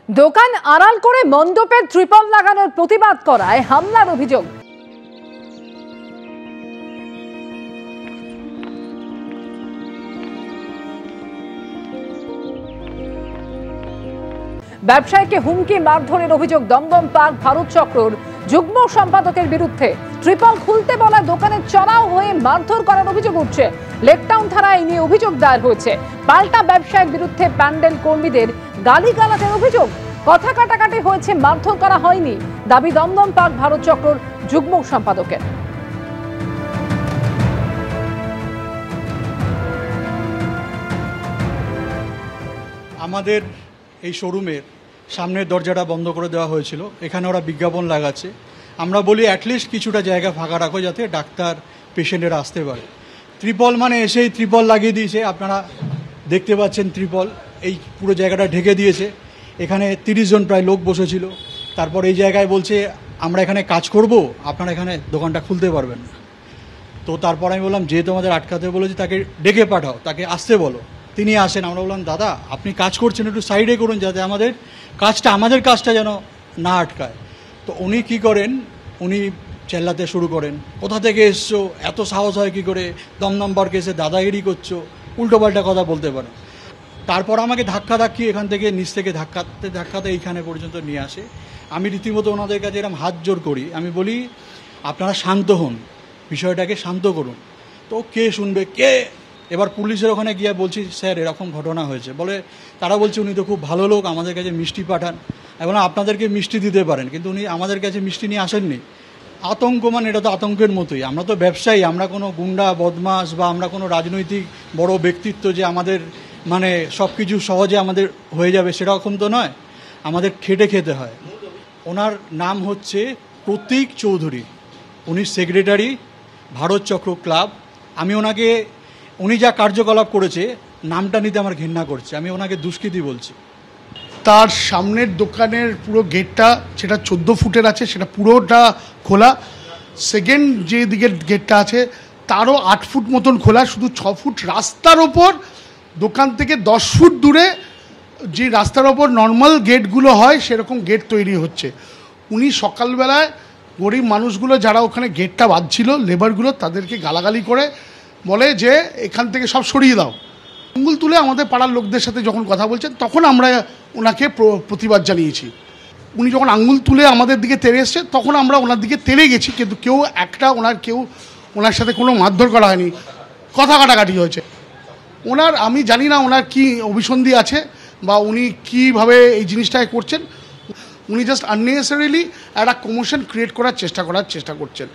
দোকান আড়াল করে মণ্ডপে ত্রিপল লাগানোর প্রতিবাদ করায় হামলার অভিযোগ। ব্যবসায়ীকে হুমকি মারধরের অভিযোগ দমদম পার্ক ভারত চক্রর যুগ্ম সম্পাদকের বিরুদ্ধে। ত্রিপল খুলতে বলা দোকানে চড়াও হয়ে মারধর করার অভিযোগ উঠছে। লেকটাউন থানায় নিয়ে অভিযোগ দায়ের হয়েছে। পাল্টা ব্যবসায়ীর বিরুদ্ধে প্যান্ডেল কর্মীদের গালিগালাজের অভিযোগ। কথা কাটাকাটি হয়েছে, মারধর করা হয়নি, দাবি দমদম পার্ক ভারত চক্রর যুগ্ম সম্পাদকের। আমাদের এই শোরুমের সামনের দরজাটা বন্ধ করে দেওয়া হয়েছিল। এখানে ওরা বিজ্ঞাপন লাগাচ্ছে। আমরা বলি অ্যাটলিস্ট কিছুটা জায়গা ফাঁকা রাখো যাতে ডাক্তার পেশেন্টেরা আসতে পারে। ত্রিপল মানে এসেই ত্রিপল লাগিয়ে দিয়েছে। আপনারা দেখতে পাচ্ছেন ত্রিপল এই পুরো জায়গাটা ঢেকে দিয়েছে। এখানে 30 জন প্রায় লোক বসেছিল। তারপর এই জায়গায় বলছে আমরা এখানে কাজ করব, আপনারা এখানে দোকানটা খুলতে পারবেন না। তো তারপর আমি বললাম যেহেতু আমাদের আটকাতে বলেছি তাকে ডেকে পাঠাও, তাকে আসতে বলো। তিনি আসেন। আমরা বললাম দাদা আপনি কাজ করছেন, একটু সাইডে করুন যাতে আমাদের কাজটা যেন না আটকায়। তো উনি কি করেন, উনি চেল্লাতে শুরু করেন, কোথা থেকে এসছো, এত সাহস হয় কী করে, দমদম পার্কে এসে দাদাগিরি করছো, উল্টোপাল্টা কথা বলতে পারো। তারপর আমাকে ধাক্কি এখান থেকে নিচ থেকে ধাক্কাতে এইখানে পর্যন্ত নিয়ে আসে। আমি রীতিমতো ওনাদের কাছে এরকম হাত জোর করি। আমি বলি আপনারা শান্ত হন, বিষয়টাকে শান্ত করুন। তো কে শুনবে, কে? এবার পুলিশের ওখানে গিয়ে বলছি স্যার এরকম ঘটনা হয়েছে। বলে তারা বলছে উনি তো খুব ভালো লোক, আমাদের কাছে মিষ্টি পাঠান। এবং আপনাদেরকে মিষ্টি দিতে পারেন, কিন্তু উনি আমাদের কাছে মিষ্টি নিয়ে আসেননি। আতঙ্ক মানে এটা তো আতঙ্কের মতোই। আমরা তো ব্যবসায়ী, আমরা কোনো গুন্ডা বদমাস বা আমরা কোনো রাজনৈতিক বড় ব্যক্তিত্ব যে আমাদের মানে সব কিছু সহজে আমাদের হয়ে যাবে সেরকম তো নয়। আমাদের খেতে হয়। ওনার নাম হচ্ছে প্রতীক চৌধুরী, উনি সেক্রেটারি ভারত চক্র ক্লাব। আমি ওনাকে, উনি যা কার্যকলাপ করেছে নামটা নিতে আমার ঘৃণা করছে। আমি ওনাকে দুষ্কৃতী বলছি। তার সামনের দোকানের পুরো গেটটা, সেটা 14 ফুটের আছে, সেটা পুরোটা খোলা। সেকেন্ড যে দিকের গেটটা আছে তারও 8 ফুট মতন খোলা। শুধু 6 ফুট রাস্তার ওপর, দোকান থেকে 10 ফুট দূরে যে রাস্তার ওপর নর্মাল গেটগুলো হয় সেরকম গেট তৈরি হচ্ছে। উনি সকালবেলায় গরিব মানুষগুলো যারা ওখানে গেটটা বাঁধছিল, লেবারগুলো, তাদেরকে গালাগালি করে বলে যে এখান থেকে সব সরিয়ে দাও। আঙুল তুলে আমাদের পাড়ার লোকদের সাথে যখন কথা বলছেন তখন আমরা ওনাকে প্রতিবাদ জানিয়েছি। উনি যখন আঙুল তুলে আমাদের দিকে তেড়ে এসছে তখন আমরা ওনার দিকে তেড়ে গেছি, কিন্তু ওনার সাথে কোনো মারধর করা হয়নি, কথা কাটাকাটি হয়েছে। আমি জানি না ওনার কি অভিসন্ধি আছে বা উনি কীভাবে এই জিনিসটাকে করছেন। উনি জাস্ট আননেসেসারিলি একটা কমিশন ক্রিয়েট করার চেষ্টা করছেন।